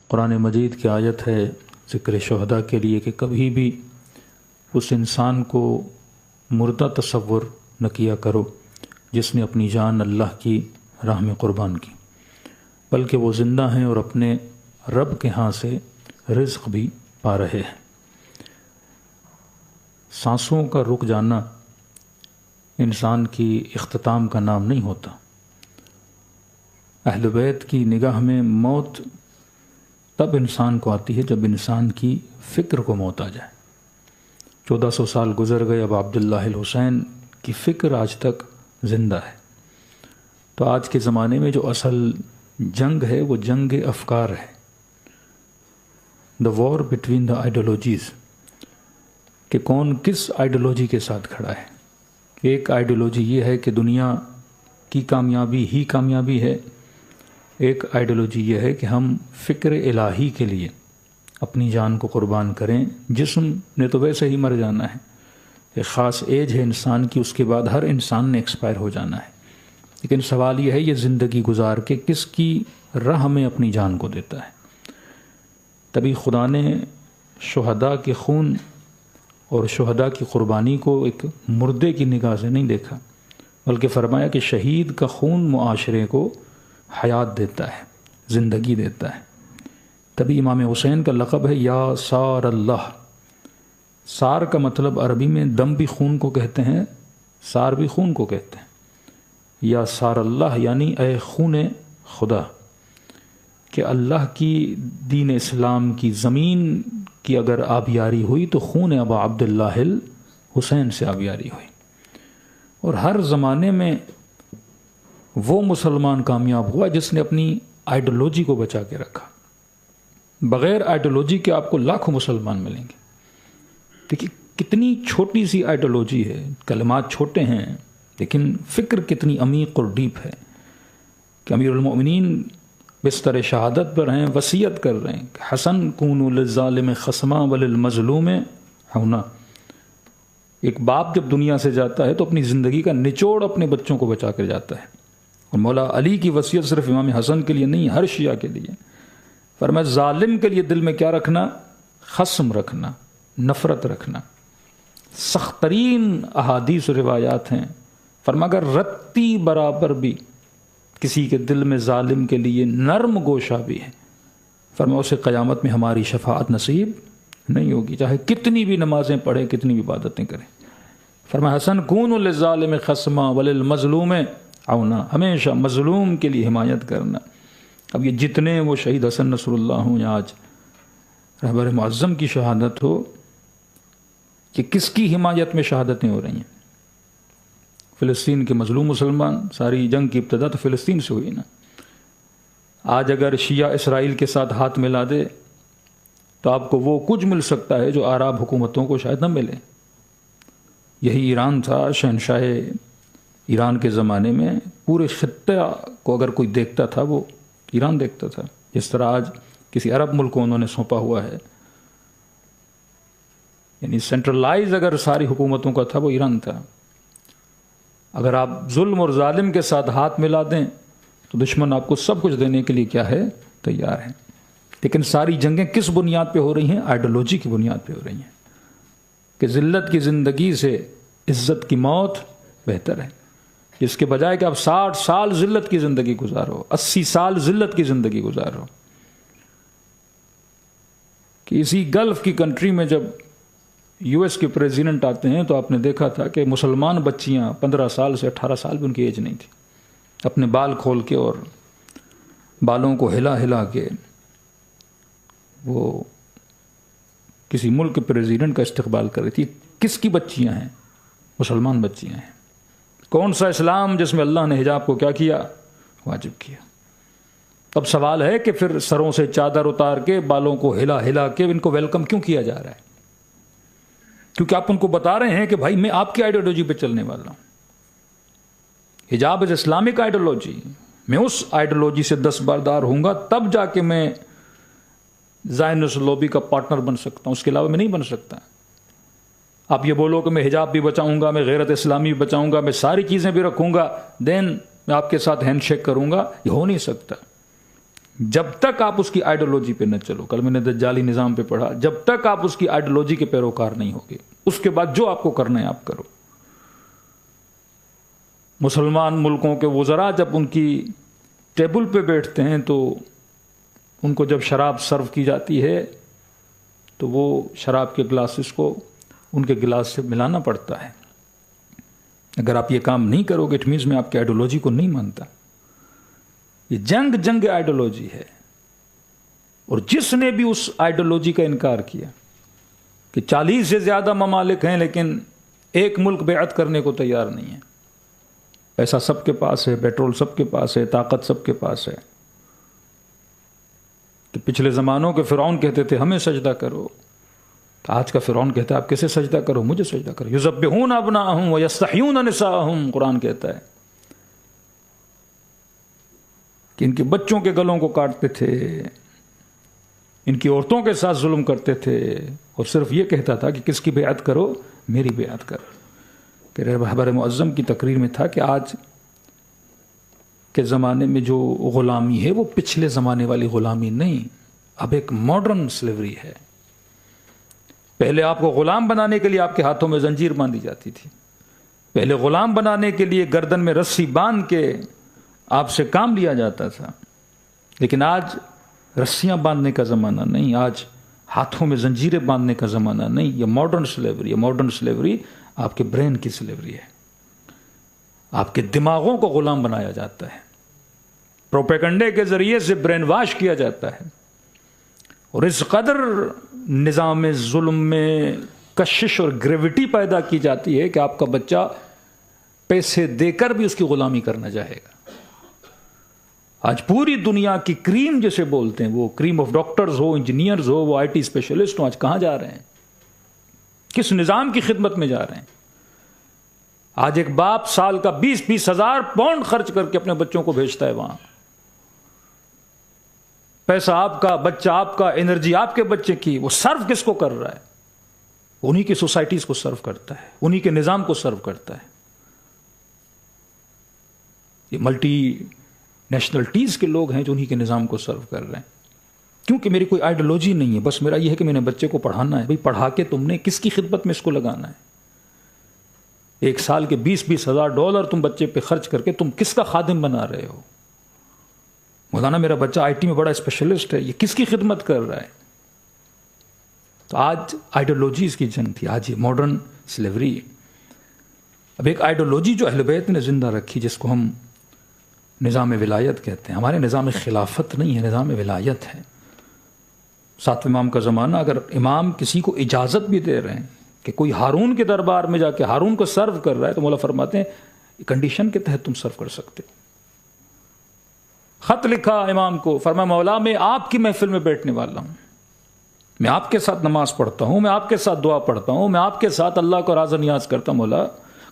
قرآن مجید کی آیت ہے ذکر شہداء کے لیے کہ کبھی بھی اس انسان کو مردہ تصور نہ کیا کرو جس نے اپنی جان اللہ کی راہ میں قربان کی، بلکہ وہ زندہ ہیں اور اپنے رب کے ہاں سے رزق بھی پا رہے ہیں۔ سانسوں کا رک جانا انسان کی اختتام کا نام نہیں ہوتا۔ اہل بیت کی نگاہ میں موت تب انسان کو آتی ہے جب انسان کی فکر کو موت آ جائے۔ 1400 سال گزر گئے، اب عبداللہ الحسین کی فکر آج تک زندہ ہے۔ تو آج کے زمانے میں جو اصل جنگ ہے وہ جنگ افکار ہے، دا وار بٹوین دا آئیڈیالوجیز، کہ کون کس آئیڈیالوجی کے ساتھ کھڑا ہے۔ ایک آئیڈیالوجی یہ ہے کہ دنیا کی کامیابی ہی کامیابی ہے، ایک آئیڈیالوجی یہ ہے کہ ہم فکر الہی کے لیے اپنی جان کو قربان کریں۔ جسم نے تو ویسے ہی مر جانا ہے، ایک خاص ایج ہے انسان کی، اس کے بعد ہر انسان نے ایکسپائر ہو جانا ہے، لیکن سوال یہ ہے یہ زندگی گزار کے کس کی راہ میں اپنی جان کو دیتا ہے۔ تبھی خدا نے شہداء کے خون اور شہداء کی قربانی کو ایک مردے کی نگاہ سے نہیں دیکھا، بلکہ فرمایا کہ شہید کا خون معاشرے کو حیات دیتا ہے، زندگی دیتا ہے۔ تبھی امام حسین کا لقب ہے یا سار اللہ۔ سار کا مطلب عربی میں دم بھی خون کو کہتے ہیں، سار بھی خون کو کہتے ہیں۔ یا سار اللہ یعنی اے خون خدا، کہ اللہ کی دین اسلام کی زمین کی اگر آبیاری ہوئی تو خون ابا عبداللہ الحسین سے آبیاری ہوئی۔ اور ہر زمانے میں وہ مسلمان کامیاب ہوا جس نے اپنی آئیڈیالوجی کو بچا کے رکھا۔ بغیر آئیڈیالوجی کے آپ کو لاکھوں مسلمان ملیں گے۔ دیکھیے کتنی چھوٹی سی آئیڈیالوجی ہے، کلمات چھوٹے ہیں لیکن فکر کتنی عمیق اور ڈیپ ہے، کہ امیر المؤمنین بستر شہادت پر ہیں، وصیت کر رہے ہیں کہ حسن کونوا للظالم خصما وللمظلوم حونا۔ ایک باپ جب دنیا سے جاتا ہے تو اپنی زندگی کا نچوڑ اپنے بچوں کو بچا کر جاتا ہے، اور مولا علی کی وصیت صرف امام حسن کے لیے نہیں، ہر شیعہ کے لیے۔ فرمایا ظالم کے لیے دل میں کیا رکھنا؟ خصم رکھنا، نفرت رکھنا۔ سخت ترین احادیث و روایات ہیں، فرمایا اگر رتی برابر بھی کسی کے دل میں ظالم کے لیے نرم گوشہ بھی ہے، فرمایا اسے قیامت میں ہماری شفاعت نصیب نہیں ہوگی، چاہے کتنی بھی نمازیں پڑھے، کتنی بھی عبادتیں کریں۔ فرمایا حسن کونوا للظالم خصما وللمظلوم عونا، ہمیشہ مظلوم کے لیے حمایت کرنا۔ اب یہ جتنے وہ شہید حسن نصر اللہ ہوں یا آج رہبر معظم کی شہادت ہو، کہ کس کی حمایت میں شہادتیں ہو رہی ہیں؟ فلسطین کے مظلوم مسلمان، ساری جنگ کی ابتدا تو فلسطین سے ہوئی نا۔ آج اگر شیعہ اسرائیل کے ساتھ ہاتھ ملا دے تو آپ کو وہ کچھ مل سکتا ہے جو عرب حکومتوں کو شاید نہ ملے۔ یہی ایران تھا، شہنشاہ ایران کے زمانے میں پورے خطے کو اگر کوئی دیکھتا تھا وہ ایران دیکھتا تھا، جس طرح آج کسی عرب ملک کو انہوں نے سونپا ہوا ہے۔ یعنی سینٹرلائز اگر ساری حکومتوں کا تھا وہ ایران تھا۔ اگر آپ ظلم اور ظالم کے ساتھ ہاتھ ملا دیں تو دشمن آپ کو سب کچھ دینے کے لیے کیا ہے؟ تیار ہے۔ لیکن ساری جنگیں کس بنیاد پہ ہو رہی ہیں؟ آئیڈیالوجی کی بنیاد پہ ہو رہی ہیں، کہ ذلت کی زندگی سے عزت کی موت بہتر ہے، جس کے بجائے کہ آپ 60 سال ذلت کی زندگی گزارو، 80 سال ذلت کی زندگی گزارو۔ کہ اسی گلف کی کنٹری میں جب یو ایس کے پریزیڈنٹ آتے ہیں تو آپ نے دیکھا تھا کہ مسلمان بچیاں 15 سال سے 18 سال بھی ان کی ایج نہیں تھی، اپنے بال کھول کے اور بالوں کو ہلا ہلا کے وہ کسی ملک کے پریزیڈنٹ کا استقبال کر رہی تھی۔ کس کی بچیاں ہیں؟ مسلمان بچیاں ہیں۔ کون سا اسلام جس میں اللہ نے حجاب کو کیا کیا؟ واجب کیا۔ اب سوال ہے کہ پھر سروں سے چادر اتار کے بالوں کو ہلا ہلا کے ان کو ویلکم کیوں کیا جا رہا ہے؟ کیونکہ آپ ان کو بتا رہے ہیں کہ بھائی میں آپ کی آئیڈیالوجی پہ چلنے والا ہوں۔ حجاب از اسلامک آئیڈیالوجی، میں اس آئیڈیالوجی سے دستبردار ہوں گا تب جا کے میں زائنس لوبی کا پارٹنر بن سکتا ہوں، اس کے علاوہ میں نہیں بن سکتا۔ آپ یہ بولو کہ میں حجاب بھی بچاؤں گا، میں غیرت اسلامی بھی بچاؤں گا، میں ساری چیزیں بھی رکھوں گا، دین میں آپ کے ساتھ ہینڈ شیک کروں گا، یہ ہو نہیں سکتا۔ جب تک آپ اس کی آئیڈیالوجی پہ نہ چلو، کل میں نے دجالی نظام پہ پڑھا، جب تک آپ اس کی آئیڈیالوجی کے پیروکار نہیں ہوگے، اس کے بعد جو آپ کو کرنا ہے آپ کرو۔ مسلمان ملکوں کے وزراء جب ان کی ٹیبل پہ بیٹھتے ہیں تو ان کو جب شراب سرو کی جاتی ہے تو وہ شراب کے گلاسز کو ان کے گلاس سے ملانا پڑتا ہے۔ اگر آپ یہ کام نہیں کرو گے اٹ مینز میں آپ کی آئیڈیالوجی کو نہیں مانتا۔ یہ جنگ آئیڈیالوجی ہے، اور جس نے بھی اس آئیڈیالوجی کا انکار کیا کہ 40 سے زیادہ ممالک ہیں لیکن ایک ملک بیعت کرنے کو تیار نہیں ہے، پیسہ سب کے پاس ہے، پیٹرول سب کے پاس ہے، طاقت سب کے پاس ہے، کہ پچھلے زمانوں کے فرعون کہتے تھے ہمیں سجدہ کرو، تو آج کا فرعون کہتا ہے آپ کیسے سجدہ کرو، مجھے سجدہ کرو۔ یذبحون ابناءہم ویستحیون نساءہم، قرآن کہتا ہے کہ ان کے بچوں کے گلوں کو کاٹتے تھے، ان کی عورتوں کے ساتھ ظلم کرتے تھے، اور صرف یہ کہتا تھا کہ کس کی بیعت کرو، میری بیعت کرو۔ کہ رہبر معظم کی تقریر میں تھا کہ آج کے زمانے میں جو غلامی ہے وہ پچھلے زمانے والی غلامی نہیں، اب ایک ماڈرن سلیوری ہے۔ پہلے آپ کو غلام بنانے کے لیے آپ کے ہاتھوں میں زنجیر باندھی جاتی تھی، پہلے غلام بنانے کے لیے گردن میں رسی باندھ کے آپ سے کام لیا جاتا تھا، لیکن آج رسیاں باندھنے کا زمانہ نہیں، آج ہاتھوں میں زنجیریں باندھنے کا زمانہ نہیں، یہ ماڈرن سلیوری ہے۔ ماڈرن سلیوری آپ کے برین کی سلیوری ہے، آپ کے دماغوں کو غلام بنایا جاتا ہے، پروپیگنڈے کے ذریعے سے برین واش کیا جاتا ہے، اور اس قدر نظام ظلم میں کشش اور گریوٹی پیدا کی جاتی ہے کہ آپ کا بچہ پیسے دے کر بھی اس کی غلامی کرنا چاہے گا۔ آج پوری دنیا کی کریم جسے بولتے ہیں، وہ کریم آف ڈاکٹرز ہو، انجینئرز ہو، وہ آئی ٹی اسپیشلسٹ ہوں، آج کہاں جا رہے ہیں، کس نظام کی خدمت میں جا رہے ہیں؟ آج ایک باپ سال کا 20-20 ہزار پاؤنڈ خرچ کر کے اپنے بچوں کو بھیجتا ہے وہاں، پیسہ آپ کا، بچہ آپ کا، انرجی آپ کے بچے کی، وہ سرو کس کو کر رہا ہے؟ انہی کی سوسائٹیز کو سرو کرتا ہے، انہی کے نظام کو سرو کرتا ہے۔ یہ ملٹی نیشنلٹیز کے لوگ ہیں جو انہی کے نظام کو سرو کر رہے ہیں، کیونکہ میری کوئی آئیڈیالوجی نہیں ہے، بس میرا یہ ہے کہ میں نے بچے کو پڑھانا ہے۔ بھئی پڑھا کے تم نے کس کی خدمت میں اس کو لگانا ہے؟ ایک سال کے 20-20 ہزار ڈالر تم بچے پہ خرچ کر کے تم کس کا خادم بنا رہے ہو؟ مولانا میرا بچہ آئی ٹی میں بڑا اسپیشلسٹ ہے، یہ کس کی خدمت کر رہا ہے؟ تو آج آئیڈیالوجیز کی جنگ تھی، آج یہ ماڈرن سلیوری۔ اب ایک آئیڈیالوجی جو اہل بیت نے زندہ رکھی جس کو ہم نظام ولایت کہتے ہیں، ہمارے نظام خلافت نہیں ہے، نظام ولایت ہے۔ 7ویں امام کا زمانہ، اگر امام کسی کو اجازت بھی دے رہے ہیں کہ کوئی ہارون کے دربار میں جا کے ہارون کو سرو کر رہا ہے، تو مولا فرماتے ہیں کنڈیشن کے تحت تم سرو کر سکتے۔ خط لکھا امام کو، فرمایا مولا میں آپ کی محفل میں بیٹھنے والا ہوں، میں آپ کے ساتھ نماز پڑھتا ہوں، میں آپ کے ساتھ دعا پڑھتا ہوں، میں آپ کے ساتھ اللہ کو راز و نیاز کرتا ہوں، مولا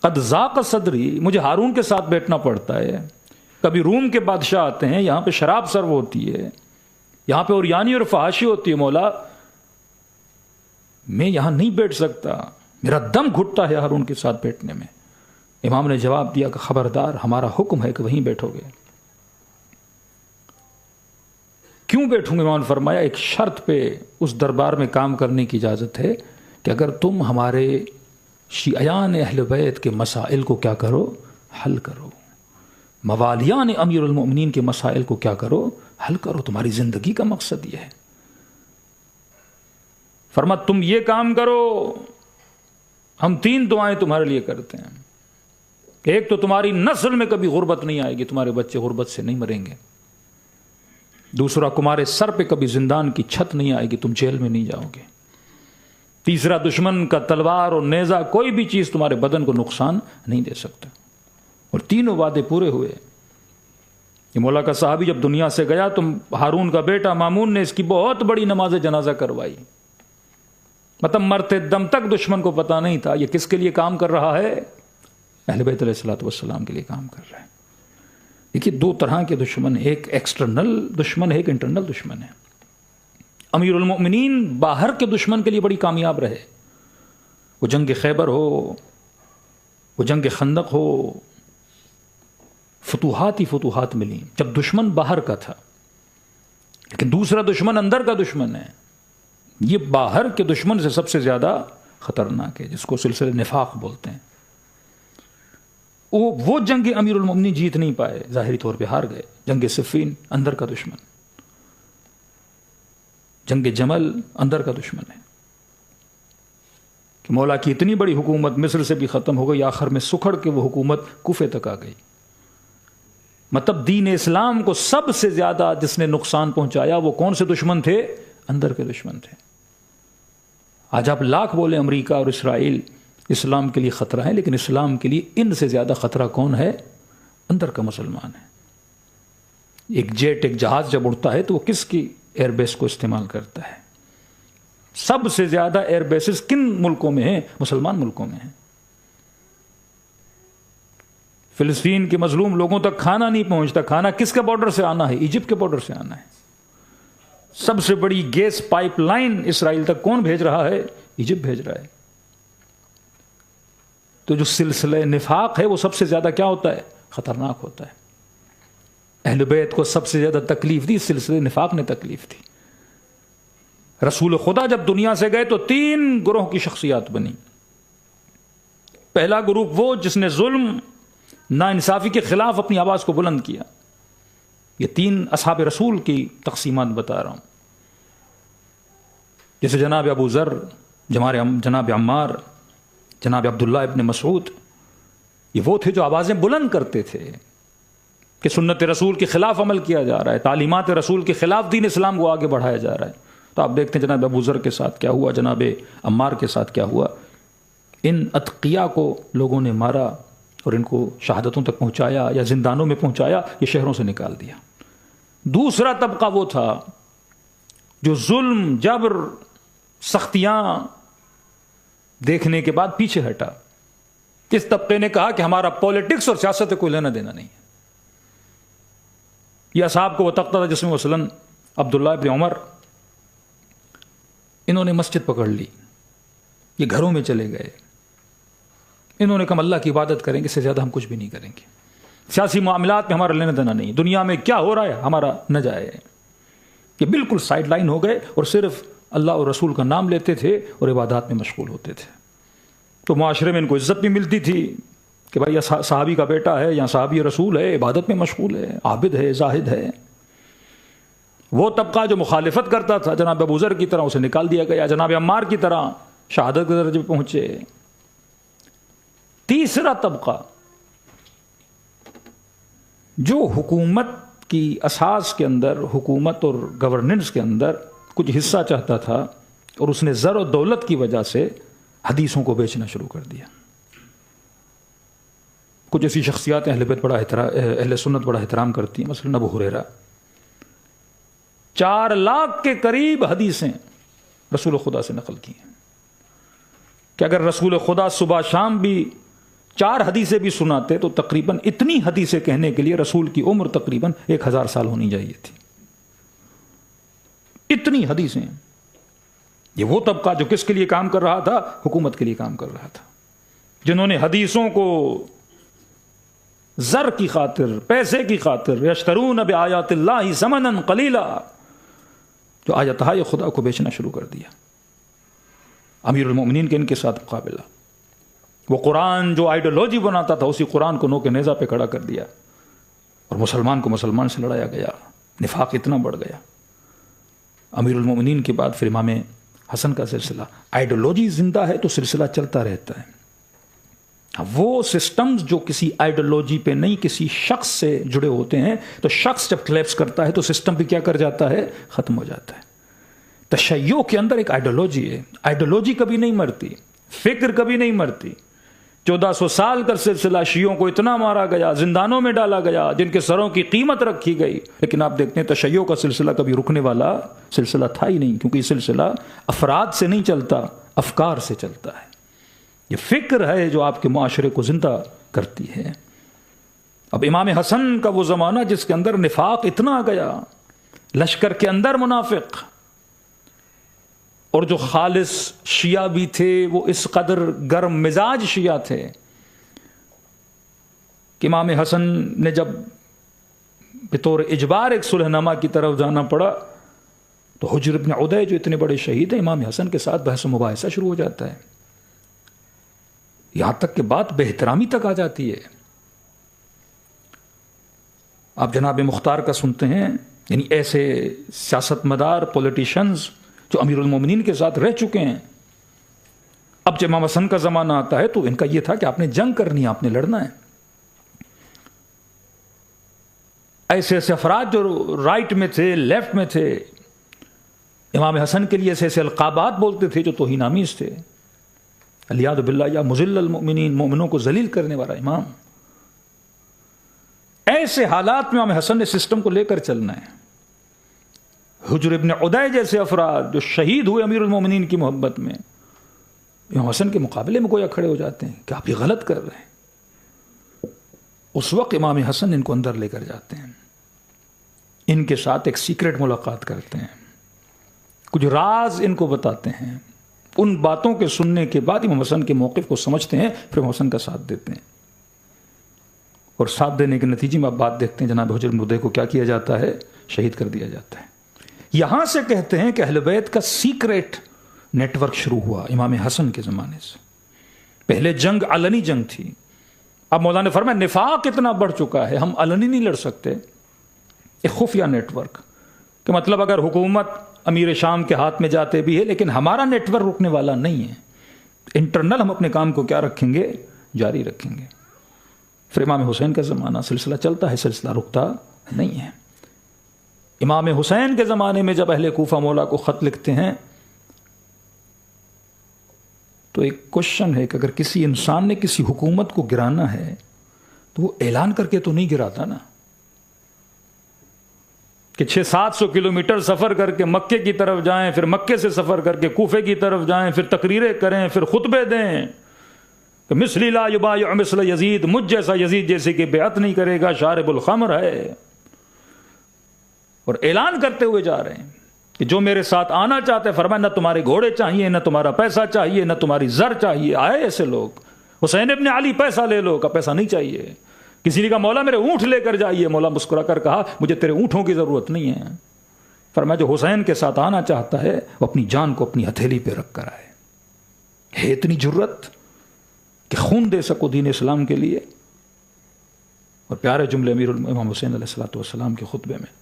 قد ذاق صدری، مجھے ہارون کے ساتھ بیٹھنا پڑتا ہے۔ کبھی روم کے بادشاہ آتے ہیں، یہاں پہ شراب سرو ہوتی ہے، یہاں پہ اوریانی اور فحاشی ہوتی ہے، مولا میں یہاں نہیں بیٹھ سکتا، میرا دم گھٹتا ہے ہارون کے ساتھ بیٹھنے میں۔ امام نے جواب دیا کہ خبردار، ہمارا حکم ہے کہ وہیں بیٹھو گے۔ کیوں بیٹھوں گے؟ امام نے فرمایا ایک شرط پہ اس دربار میں کام کرنے کی اجازت ہے کہ اگر تم ہمارے شیعیان اہل بیت کے مسائل کو کیا کرو، حل کرو، موالیان امیر المؤمنین کے مسائل کو کیا کرو، حل کرو، تمہاری زندگی کا مقصد یہ ہے۔ فرما تم یہ کام کرو، ہم 3 دعائیں تمہارے لیے کرتے ہیں۔ ایک تو تمہاری نسل میں کبھی غربت نہیں آئے گی، تمہارے بچے غربت سے نہیں مریں گے۔ دوسرا، تمہارے سر پہ کبھی زندان کی چھت نہیں آئے گی، تم جیل میں نہیں جاؤ گے۔ تیسرا، دشمن کا تلوار اور نیزہ کوئی بھی چیز تمہارے بدن کو نقصان نہیں دے سکتا۔ اور تینوں وعدے پورے ہوئے۔ یہ مولا کا صحابی جب دنیا سے گیا تو ہارون کا بیٹا مامون نے اس کی بہت بڑی نماز جنازہ کروائی، مطلب مرتے دم تک دشمن کو پتا نہیں تھا یہ کس کے لیے کام کر رہا ہے، اہل بیت علیہ الصلوۃ والسلام کے لیے کام کر رہا ہے۔ دیکھیے 2 طرح کے دشمن، ایک ایکسٹرنل دشمن ہے، ایک انٹرنل دشمن ہے۔ امیر المؤمنین باہر کے دشمن کے لیے بڑی کامیاب رہے، وہ جنگ خیبر ہو، وہ جنگ خندق ہو، فتوحات ہی فتوحات ملی جب دشمن باہر کا تھا۔ لیکن دوسرا دشمن اندر کا دشمن ہے، یہ باہر کے دشمن سے سب سے زیادہ خطرناک ہے، جس کو سلسلہ نفاق بولتے ہیں۔ وہ جنگ امیر المومنین جیت نہیں پائے، ظاہری طور پہ ہار گئے۔ جنگ صفین اندر کا دشمن، جنگ جمل اندر کا دشمن ہے کہ مولا کی اتنی بڑی حکومت مصر سے بھی ختم ہو گئی، آخر میں سکھڑ کے وہ حکومت کوفے تک آ گئی۔ مطلب دین اسلام کو سب سے زیادہ جس نے نقصان پہنچایا وہ کون سے دشمن تھے؟ اندر کے دشمن تھے۔ آج آپ لاکھ بولیں امریکہ اور اسرائیل اسلام کے لیے خطرہ ہے، لیکن اسلام کے لیے ان سے زیادہ خطرہ کون ہے؟ اندر کا مسلمان ہے۔ ایک جیٹ، ایک جہاز جب اڑتا ہے تو وہ کس کی ایئر بیس کو استعمال کرتا ہے؟ سب سے زیادہ ایئر بیسز کن ملکوں میں ہیں؟ مسلمان ملکوں میں ہیں۔ فلسطین کے مظلوم لوگوں تک کھانا نہیں پہنچتا، کھانا کس کے بارڈر سے آنا ہے؟ ایجپٹ کے بارڈر سے آنا ہے۔ سب سے بڑی گیس پائپ لائن اسرائیل تک کون بھیج رہا ہے؟ ایجپٹ بھیج رہا ہے۔ تو جو سلسلہ نفاق ہے وہ سب سے زیادہ کیا ہوتا ہے؟ خطرناک ہوتا ہے۔ اہل بیت کو سب سے زیادہ تکلیف دی سلسلہ نفاق نے تکلیف دی۔ رسول خدا جب دنیا سے گئے تو 3 گروہ کی شخصیات بنی۔ پہلا گروپ وہ جس نے ظلم، ناانصافی کے خلاف اپنی آواز کو بلند کیا۔ یہ 3 اصحاب رسول کی تقسیمات بتا رہا ہوں، جیسے جناب ابو ذر، جناب عمار، جناب عبداللہ ابن مسعود۔ یہ وہ تھے جو آوازیں بلند کرتے تھے کہ سنت رسول کے خلاف عمل کیا جا رہا ہے، تعلیمات رسول کے خلاف دین اسلام کو آگے بڑھایا جا رہا ہے۔ تو آپ دیکھتے ہیں جناب ابو ذر کے ساتھ کیا ہوا، جناب عمار کے ساتھ کیا ہوا۔ ان اتقیاء کو لوگوں نے مارا اور ان کو شہادتوں تک پہنچایا یا زندانوں میں پہنچایا، یہ شہروں سے نکال دیا۔ دوسرا طبقہ وہ تھا جو ظلم، جبر، سختیاں دیکھنے کے بعد پیچھے ہٹا۔ اس طبقے نے کہا کہ ہمارا پولیٹکس اور سیاست سے کوئی لینا دینا نہیں ہے۔ یہ اصحاب کو وہ طبقہ تھا جس میں مثلاً عبداللہ ابن عمر، انہوں نے مسجد پکڑ لی، یہ گھروں میں چلے گئے، انہوں نے کہا اللہ کی عبادت کریں گے، اس سے زیادہ ہم کچھ بھی نہیں کریں گے، سیاسی معاملات میں ہمارا لینا دینا نہیں، دنیا میں کیا ہو رہا ہے ہمارا نہ جائے۔ یہ بالکل سائڈ لائن ہو گئے اور صرف اللہ اور رسول کا نام لیتے تھے اور عبادات میں مشغول ہوتے تھے۔ تو معاشرے میں ان کو عزت بھی ملتی تھی کہ بھائی یہ صحابی کا بیٹا ہے یا صحابی رسول ہے، عبادت میں مشغول ہے، عابد ہے، زاہد ہے۔ وہ طبقہ جو مخالفت کرتا تھا جناب ابو ذر کی طرح، اسے نکال دیا گیا، جناب عمار کی طرح شہادت کے درجے پہ پہنچے۔ تیسرا طبقہ جو حکومت کی اساس کے اندر، حکومت اور گورننس کے اندر کچھ حصہ چاہتا تھا، اور اس نے زر و دولت کی وجہ سے حدیثوں کو بیچنا شروع کر دیا۔ کچھ ایسی شخصیات اہل بیت اہل سنت بڑا احترام کرتی ہیں، مثلا ابو ہریرہ، 4 لاکھ کے قریب حدیثیں رسول خدا سے نقل کی ہیں کہ اگر رسول خدا صبح شام بھی 4 حدیثیں بھی سناتے تو تقریباً اتنی حدیثیں کہنے کے لیے رسول کی عمر تقریباً 1000 سال ہونی چاہیے تھی۔ اتنی حدیثیں۔ یہ وہ طبقہ جو کس کے لیے کام کر رہا تھا؟ حکومت کے لیے کام کر رہا تھا، جنہوں نے حدیثوں کو زر کی خاطر، پیسے کی خاطر، یشترون بآیات اللہ ثمنا قلیلا، جو آیاتهای خدا کو بیچنا شروع کر دیا۔ امیر المومنین کے ان کے ساتھ مقابلہ، وہ قرآن جو آئیڈیالوجی بناتا تھا اسی قرآن کو نوک نیزہ پہ کھڑا کر دیا، اور مسلمان کو مسلمان سے لڑایا گیا، نفاق اتنا بڑھ گیا۔ امیر المومنین کے بعد پھر امام حسن کا سلسلہ، آئیڈیالوجی زندہ ہے تو سلسلہ چلتا رہتا ہے۔ وہ سسٹمز جو کسی آئیڈیالوجی پہ نہیں کسی شخص سے جڑے ہوتے ہیں، تو شخص جب کلیپس کرتا ہے تو سسٹم بھی کیا کر جاتا ہے؟ ختم ہو جاتا ہے۔ تشیع کے اندر ایک آئیڈیالوجی ہے، آئیڈیالوجی کبھی نہیں مرتی، فکر کبھی نہیں مرتی۔ 1400 سال کا سلسلہ شیعوں کو اتنا مارا گیا، زندانوں میں ڈالا گیا، جن کے سروں کی قیمت رکھی گئی، لیکن آپ دیکھتے ہیں تشیع کا سلسلہ کبھی رکنے والا سلسلہ تھا ہی نہیں، کیونکہ یہ سلسلہ افراد سے نہیں چلتا، افکار سے چلتا ہے۔ یہ فکر ہے جو آپ کے معاشرے کو زندہ کرتی ہے۔ اب امام حسن کا وہ زمانہ جس کے اندر نفاق اتنا گیا، لشکر کے اندر منافق، اور جو خالص شیعہ بھی تھے وہ اس قدر گرم مزاج شیعہ تھے کہ امام حسن نے جب بطور اجبار ایک صلح نامہ کی طرف جانا پڑا تو حجر ابن عدی جو اتنے بڑے شہید ہیں، امام حسن کے ساتھ بحث و مباحثہ شروع ہو جاتا ہے، یہاں تک کہ بات بے احترامی تک آ جاتی ہے۔ آپ جناب مختار کا سنتے ہیں، یعنی ایسے سیاست مدار پولیٹیشنز جو امیر المومنین کے ساتھ رہ چکے ہیں، اب جب امام حسن کا زمانہ آتا ہے تو ان کا یہ تھا کہ آپ نے جنگ کرنی ہے، آپ نے لڑنا ہے۔ ایسے ایسے افراد جو رائٹ میں تھے، لیفٹ میں تھے، امام حسن کے لیے ایسے ایسے القابات بولتے تھے جو توہین آمیز تھے، الیاذ باللہ، یا مذل المؤمنین، مومنوں کو ذلیل کرنے والا امام۔ ایسے حالات میں امام حسن نے سسٹم کو لے کر چلنا ہے۔ حجر ابن عدی جیسے افراد جو شہید ہوئے امیر المومنین کی محبت میں، امام حسن کے مقابلے میں گویا کھڑے ہو جاتے ہیں کہ آپ یہ غلط کر رہے ہیں۔ اس وقت امام حسن ان کو اندر لے کر جاتے ہیں، ان کے ساتھ ایک سیکرٹ ملاقات کرتے ہیں، کچھ راز ان کو بتاتے ہیں، ان باتوں کے سننے کے بعد امام حسن کے موقف کو سمجھتے ہیں، پھر امام حسن کا ساتھ دیتے ہیں، اور ساتھ دینے کے نتیجے میں آپ بات دیکھتے ہیں جناب حجر بن عدی کو کیا کیا جاتا ہے، شہید کر دیا جاتا ہے۔ یہاں سے کہتے ہیں کہ اہل بیت کا سیکریٹ نیٹ ورک شروع ہوا امام حسن کے زمانے سے۔ پہلے جنگ علنی جنگ تھی، اب مولانا نے فرمایا نفاق اتنا بڑھ چکا ہے، ہم علنی نہیں لڑ سکتے، ایک خفیہ نیٹ ورک، کہ مطلب اگر حکومت امیر شام کے ہاتھ میں جاتے بھی ہے لیکن ہمارا نیٹ ورک رکنے والا نہیں ہے، انٹرنل ہم اپنے کام کو کیا رکھیں گے، جاری رکھیں گے۔ پھر امام حسین کا زمانہ، سلسلہ چلتا ہے، سلسلہ رکتا نہیں ہے۔ امام حسین کے زمانے میں جب اہل کوفہ مولا کو خط لکھتے ہیں تو ایک کوشچن ہے کہ اگر کسی انسان نے کسی حکومت کو گرانا ہے تو وہ اعلان کر کے تو نہیں گراتا نا، کہ 600-700 کلومیٹر سفر کر کے مکے کی طرف جائیں، پھر مکے سے سفر کر کے کوفے کی طرف جائیں، پھر تقریریں کریں، پھر خطبے دیں کہ مثلی لا یبایع مثل یزید، مجھ جیسا یزید جیسے کہ بیعت نہیں کرے گا، شارب الخمر ہے، اور اعلان کرتے ہوئے جا رہے ہیں کہ جو میرے ساتھ آنا چاہتے ہیں، فرمایا نہ تمہارے گھوڑے چاہیے، نہ تمہارا پیسہ چاہیے، نہ تمہاری زر چاہیے۔ آئے ایسے لوگ، حسین ابن علی پیسہ لے لو، کا پیسہ نہیں چاہیے۔ کسی نے کہا مولا میرے اونٹ لے کر جائیے، مولا مسکرا کر کہا مجھے تیرے اونٹوں کی ضرورت نہیں ہے۔ فرمایا جو حسین کے ساتھ آنا چاہتا ہے وہ اپنی جان کو اپنی ہتھیلی پہ رکھ کر آئے۔ ہے اتنی جرت کہ خون دے سکو دین اسلام کے لیے؟ اور پیارے جملے امیر امام حسین علیہ الصلوۃ والسلام کے خطبے میں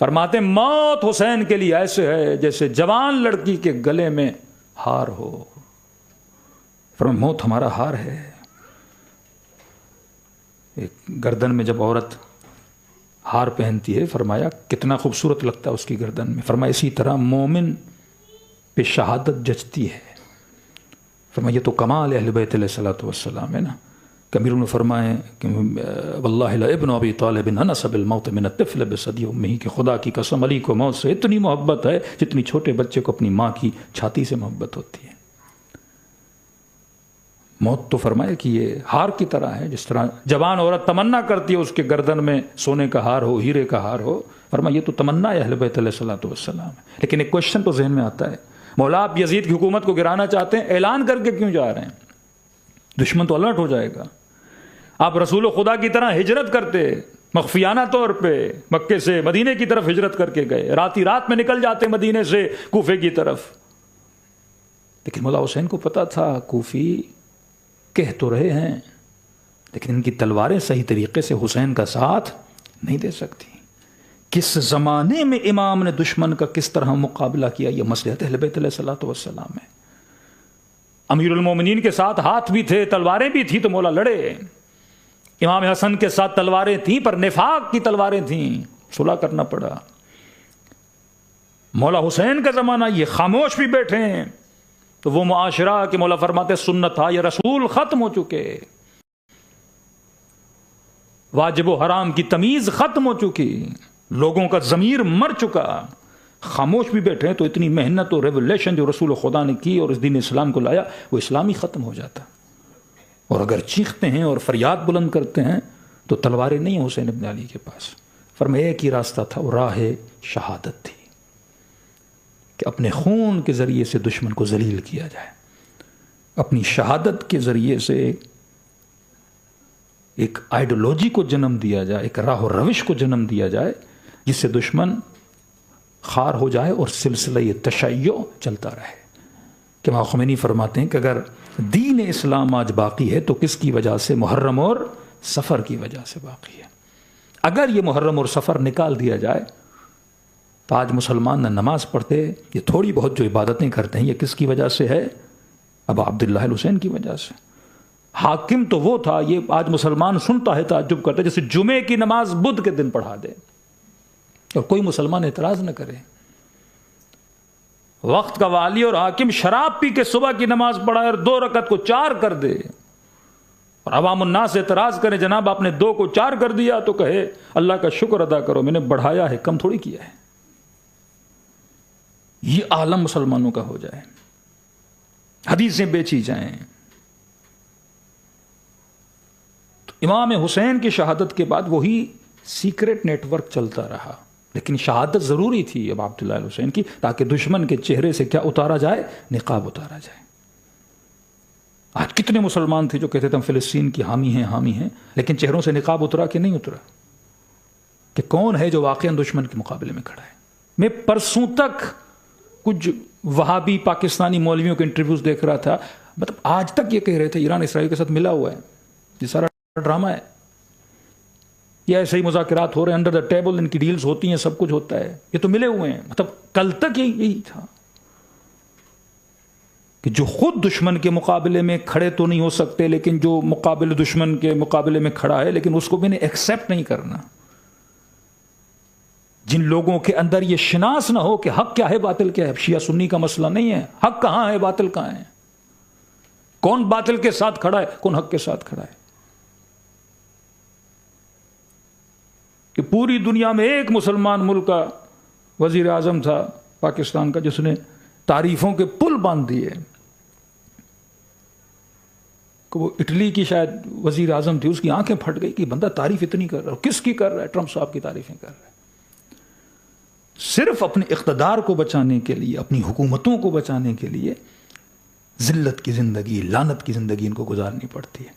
فرماتے موت حسین کے لیے ایسے ہے جیسے جوان لڑکی کے گلے میں ہار ہو۔ فرمایا موت ہمارا ہار ہے۔ ایک گردن میں جب عورت ہار پہنتی ہے، فرمایا کتنا خوبصورت لگتا ہے اس کی گردن میں، فرمایا اسی طرح مومن پہ شہادت جچتی ہے۔ فرمایا یہ تو کمال اہل بیت علیہ الصلوۃ والسلام ہے نا۔ کبیر نے فرمائے کہ واللہ لابن ابی طالب انسب الموت من الطفل بثدی امہ، کہ خدا کی قسم علی کو موت سے اتنی محبت ہے جتنی چھوٹے بچے کو اپنی ماں کی چھاتی سے محبت ہوتی ہے۔ موت تو فرمائے کہ یہ ہار کی طرح ہے، جس طرح جوان عورت تمنا کرتی ہے اس کے گردن میں سونے کا ہار ہو، ہیرے کا ہار ہو۔ فرمایا یہ تو تمنا ہے اہل بیت علیہ الصلوۃ والسلام ہے۔ لیکن ایک کوشچن تو ذہن میں آتا ہے، مولا آپ یزید کی حکومت کو گرانا چاہتے ہیں، اعلان کر کے کیوں جا رہے ہیں؟ دشمن تو الرٹ ہو جائے گا۔ آپ رسول خدا کی طرح ہجرت کرتے، مخفیانہ طور پہ مکے سے مدینے کی طرف ہجرت کر کے گئے، رات ہی رات میں نکل جاتے مدینے سے کوفے کی طرف۔ لیکن مولا حسین کو پتا تھا کوفی کہہ تو رہے ہیں لیکن ان کی تلواریں صحیح طریقے سے حسین کا ساتھ نہیں دے سکتی۔ کس زمانے میں امام نے دشمن کا کس طرح مقابلہ کیا، یہ مصلحت اہل بیت علیہ الصلوۃ والسلام ہے۔ امیر المومنین کے ساتھ ہاتھ بھی تھے، تلواریں بھی تھیں تو مولا لڑے۔ امام حسن کے ساتھ تلواریں تھیں پر نفاق کی تلواریں تھیں، صلح کرنا پڑا۔ مولا حسین کا زمانہ یہ خاموش بھی بیٹھے ہیں تو وہ معاشرہ کہ مولا فرماتے سنت تھا یہ رسول ختم ہو چکے، واجب و حرام کی تمیز ختم ہو چکی، لوگوں کا ضمیر مر چکا، خاموش بھی بیٹھے ہیں تو اتنی محنت اور ریولیشن جو رسول خدا نے کی اور اس دین اسلام کو لایا وہ اسلامی ختم ہو جاتا۔ اور اگر چیختے ہیں اور فریاد بلند کرتے ہیں تو تلواریں نہیں ہیں حسین ابن علی کے پاس۔ فرمایا ایک ہی راستہ تھا، وہ راہ شہادت تھی کہ اپنے خون کے ذریعے سے دشمن کو ذلیل کیا جائے، اپنی شہادت کے ذریعے سے ایک آئیڈیالوجی کو جنم دیا جائے، ایک راہ و روش کو جنم دیا جائے جس سے دشمن خار ہو جائے اور سلسلہ تشیع چلتا رہے. کہ امام خمینی فرماتے ہیں کہ اگر دین اسلام آج باقی ہے تو کس کی وجہ سے؟ محرم اور سفر کی وجہ سے باقی ہے. اگر یہ محرم اور سفر نکال دیا جائے تو آج مسلمان نہ نماز پڑھتے، یہ تھوڑی بہت جو عبادتیں کرتے ہیں یہ کس کی وجہ سے ہے؟ ابا عبداللہ الحسین کی وجہ سے. حاکم تو وہ تھا، یہ آج مسلمان سنتا ہے تعجب کرتا ہے، جیسے جمعے کی نماز بدھ کے دن پڑھا دے اور کوئی مسلمان اعتراض نہ کرے. وقت کا والی اور حاکم شراب پی کے صبح کی نماز پڑھائے اور 2 رکعت کو 4 کر دے، اور عوام الناس اعتراض کرے جناب آپ نے 2 کو 4 کر دیا، تو کہے اللہ کا شکر ادا کرو، میں نے بڑھایا ہے، کم تھوڑی کیا ہے. یہ عالم مسلمانوں کا ہو جائے، حدیثیں بیچی جائیں. تو امام حسین کی شہادت کے بعد وہی سیکرٹ نیٹ ورک چلتا رہا، لیکن شہادت ضروری تھی اب عبداللہ الحسین کی، تاکہ دشمن کے چہرے سے کیا اتارا جائے؟ نقاب اتارا جائے. آج کتنے مسلمان تھے جو کہتے تھے ہم فلسطین کی حامی ہیں، لیکن چہروں سے نقاب اترا کہ نہیں اترا؟ کہ کون ہے جو واقعا دشمن کے مقابلے میں کھڑا ہے؟ میں پرسوں تک کچھ وہابی پاکستانی مولویوں کے انٹرویوز دیکھ رہا تھا، مطلب آج تک یہ کہہ رہے تھے ایران اسرائیل کے ساتھ ملا ہوا ہے، یہ سارا ڈرامہ ہے، یہ ایسے ہی مذاکرات ہو رہے ہیں، انڈر دا ٹیبل ان کی ڈیلز ہوتی ہیں، سب کچھ ہوتا ہے، یہ تو ملے ہوئے ہیں. مطلب کل تک یہی تھا کہ جو خود دشمن کے مقابلے میں کھڑے تو نہیں ہو سکتے، لیکن جو مقابل دشمن کے مقابلے میں کھڑا ہے، لیکن اس کو بھی ایکسیپٹ نہیں کرنا. جن لوگوں کے اندر یہ شناس نہ ہو کہ حق کیا ہے باطل کیا ہے. شیعہ سنی کا مسئلہ نہیں ہے، حق کہاں ہے باطل کہاں ہے، کون باطل کے ساتھ کھڑا ہے کون حق کے ساتھ کھڑا ہے. کہ پوری دنیا میں ایک مسلمان ملک کا وزیر اعظم تھا پاکستان کا، جس نے تعریفوں کے پل باندھ دیے. کہ وہ اٹلی کی شاید وزیر اعظم تھی، اس کی آنکھیں پھٹ گئی کہ بندہ تعریف اتنی کر رہا ہے، کس کی کر رہا ہے؟ ٹرمپ صاحب کی تعریفیں کر رہا ہے. صرف اپنے اقتدار کو بچانے کے لیے، اپنی حکومتوں کو بچانے کے لیے ذلت کی زندگی، لعنت کی زندگی ان کو گزارنی پڑتی ہے.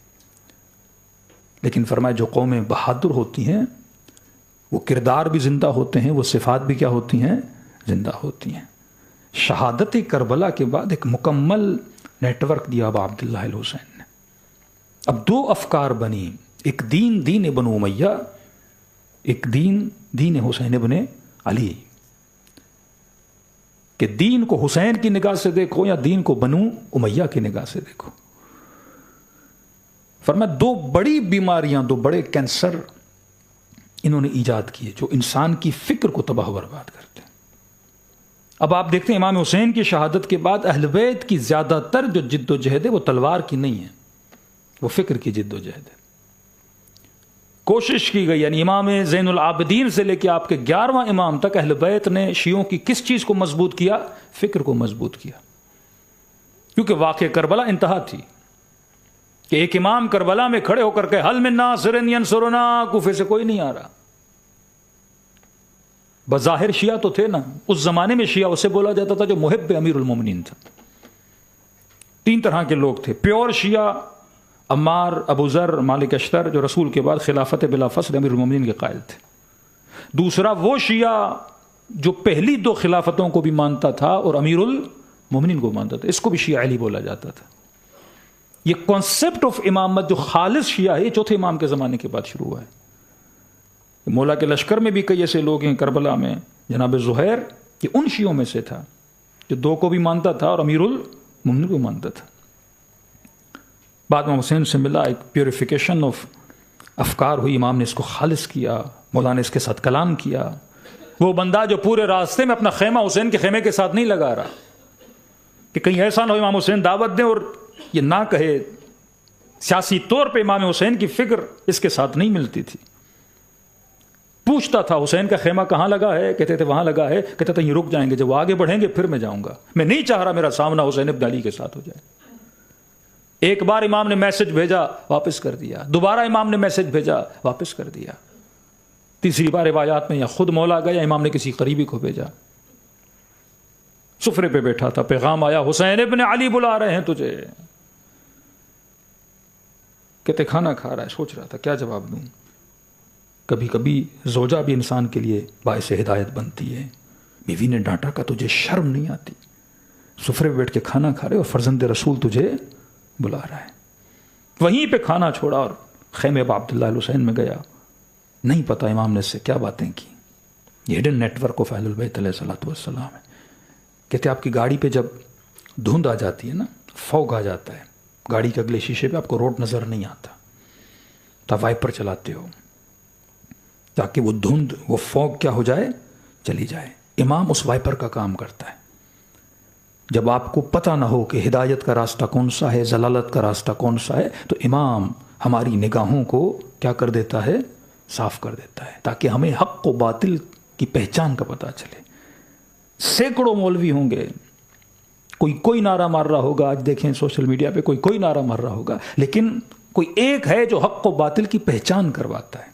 لیکن فرمایا جو قومیں بہادر ہوتی ہیں وہ کردار بھی زندہ ہوتے ہیں، وہ صفات بھی کیا ہوتی ہیں؟ زندہ ہوتی ہیں. شہادت کربلا کے بعد ایک مکمل نیٹ ورک دیا ابا عبداللہ الحسین نے. اب 2 افکار بنی، ایک دین بنو امیہ، ایک دین حسین ابن علی. کہ دین کو حسین کی نگاہ سے دیکھو یا دین کو بنو امیہ کی نگاہ سے دیکھو. فرمایا 2 بڑی بیماریاں، 2 بڑے کینسر انہوں نے ایجاد کیے جو انسان کی فکر کو تباہ و برباد کرتے ہیں. اب آپ دیکھتے ہیں امام حسین کی شہادت کے بعد اہل بیت کی زیادہ تر جو جد و جہد ہے وہ تلوار کی نہیں ہے، وہ فکر کی جد و جہد ہے. کوشش کی گئی، یعنی امام زین العابدین سے لے کے آپ کے 11واں امام تک اہل بیت نے شیعوں کی کس چیز کو مضبوط کیا؟ فکر کو مضبوط کیا. کیونکہ واقع کربلا انتہا تھی کہ ایک امام کربلا میں کھڑے ہو کر کے حل من ناصر ینصرنا، کوفے سے کوئی نہیں آ رہا. بظاہر شیعہ تو تھے نا، اس زمانے میں شیعہ اسے بولا جاتا تھا جو محب امیر المومنین تھا. 3 طرح کے لوگ تھے: پیور شیعہ عمار، ابو ذر، مالک اشتر، جو رسول کے بعد خلافت بلا فصل امیر المومنین کے قائل تھے. دوسرا وہ شیعہ جو پہلی 2 خلافتوں کو بھی مانتا تھا اور امیر المومنین کو مانتا تھا، اس کو بھی شیعہ علی بولا جاتا تھا. یہ کانسیپٹ آف امامت جو خالص شیعہ ہے، یہ 4تھے امام کے زمانے کے بعد شروع ہوا ہے. مولا کے لشکر میں بھی کئی ایسے لوگ ہیں کربلا میں، جناب زہیر کہ ان شیعوں میں سے تھا جو 2 کو بھی مانتا تھا اور امیر المومنین کو مانتا تھا. بعد میں حسین سے ملا، ایک پیوریفیکیشن آف افکار ہوئی، امام نے اس کو خالص کیا، مولا نے اس کے ساتھ کلام کیا. وہ بندہ جو پورے راستے میں اپنا خیمہ حسین کے خیمے کے ساتھ نہیں لگا رہا کہ کہیں ایسا نہ ہو امام حسین دعوت دیں اور یہ نہ کہے. سیاسی طور پہ امام حسین کی فکر اس کے ساتھ نہیں ملتی تھی. پوچھتا تھا حسین کا خیمہ کہاں لگا ہے، کہتے تھے وہاں لگا ہے، کہتے تھے یہ رک جائیں گے، جب وہ آگے بڑھیں گے پھر میں جاؤں گا، میں نہیں چاہ رہا میرا سامنا حسین ابن علی کے ساتھ ہو جائے. ایک بار امام نے میسج بھیجا، واپس کر دیا. دوبارہ امام نے میسج بھیجا، واپس کر دیا. تیسری بار روایات میں یا خود مولا گیا، امام نے کسی قریبی کو بھیجا. سفرے پہ بیٹھا تھا، پیغام آیا حسین ابن علی بلا رہے ہیں تجھے. کہتے کھانا کھا رہا ہے، سوچ رہا تھا کیا جواب دوں. کبھی کبھی زوجہ بھی انسان کے لیے باعث ہدایت بنتی ہے. بیوی نے ڈانٹا کہ تجھے شرم نہیں آتی، سفرے پہ بیٹھ کے کھانا کھا رہے اور فرزند رسول تجھے بلا رہا ہے۔ وہیں پہ کھانا چھوڑا اور خیمے ابا عبداللہ الحسین میں گیا۔ نہیں پتا امام نے اس سے کیا باتیں کی۔ یہ ہڈن نیٹ ورک آف اہل البیت علیہ الصلوۃ والسلام ہے۔ کہتے آپ کی گاڑی پہ جب دھند آ جاتی ہے نا، فوگ آ جاتا ہے، گاڑی کے اگلے شیشے پہ آپ کو روڈ نظر نہیں آتا، تو آپ وائپر چلاتے ہو تاکہ وہ دھند، وہ فوگ کیا ہو جائے، چلی جائے۔ امام اس وائپر کا کام کرتا ہے۔ جب آپ کو پتہ نہ ہو کہ ہدایت کا راستہ کون سا ہے، ضلالت کا راستہ کون سا ہے، تو امام ہماری نگاہوں کو کیا کر دیتا ہے، صاف کر دیتا ہے، تاکہ ہمیں حق و باطل کی پہچان کا پتہ چلے۔ سینکڑوں مولوی ہوں گے، کوئی نعرہ مار رہا ہوگا، آج دیکھیں سوشل میڈیا پہ کوئی نعرہ مار رہا ہوگا، لیکن کوئی ایک ہے جو حق و باطل کی پہچان کرواتا ہے۔